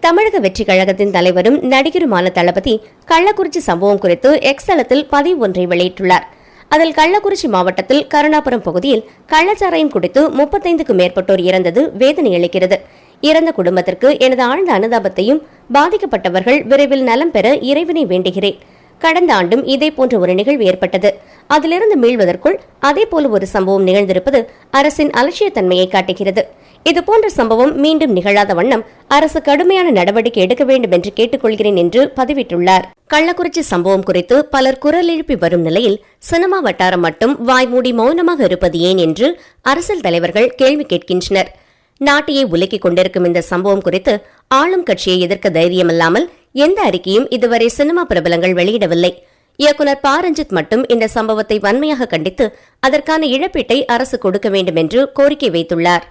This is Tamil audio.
தமிழக வெற்றிக் கழகத்தின் தலைவரும் நடிகருமான தளபதி கள்ளக்குறிச்சி சம்பவம் குறித்து எக்ஸ் தளத்தில் பதிவு ஒன்றை வெளியிட்டுள்ளார். அதில் கள்ளக்குறிச்சி மாவட்டத்தில் கருணாபுரம் பகுதியில் கள்ளச்சாராயம் குடித்து 35க்கும் மேற்பட்டோர் இறந்தது வேதனை அளிக்கிறது. இறந்த குடும்பத்திற்கு எனது ஆழ்ந்த அனுதாபத்தையும் பாதிக்கப்பட்டவர்கள் விரைவில் நலம் பெற இறைவனை வேண்டுகிறேன். கடந்த ஆண்டும் இதேபோன்ற ஒரு நிகழ்வு ஏற்பட்டது. அதிலிருந்து மீள்வதற்குள் அதேபோல ஒரு சம்பவம் நிகழ்ந்திருப்பது அரசின் அலட்சியத்தன்மையை காட்டுகிறது. இதுபோன்ற சம்பவம் மீண்டும் நிகழாத வண்ணம் அரசு கடுமையான நடவடிக்கை எடுக்க வேண்டும் என்று கேட்டுக்கொள்கிறேன் என்று பதிவிட்டுள்ளார். கள்ளக்குறிச்சி சம்பவம் குறித்து பலர் குரல் எழுப்பி வரும் நிலையில் சினிமா வட்டாரம் மட்டும் வாய்மூடி மௌனமாக இருப்பது ஏன் என்று அரசியல் தலைவர்கள் கேள்வி கேட்கின்றனர். நாட்டையே உலுக்கிக் கொண்டிருக்கும் இந்த சம்பவம் குறித்து ஆளும் கட்சியை எதிர்க்க தைரியமில்லாமல் எந்த அறிக்கையும் இதுவரை சினிமா பிரபலங்கள் வெளியிடவில்லை. இயக்குநர் ப. ரஞ்சித் மட்டும் இந்த சம்பவத்தை வன்மையாக கண்டித்து அதற்கான இழப்பீட்டை அரசு கொடுக்க வேண்டும் என்று கோரிக்கை வைத்துள்ளார்.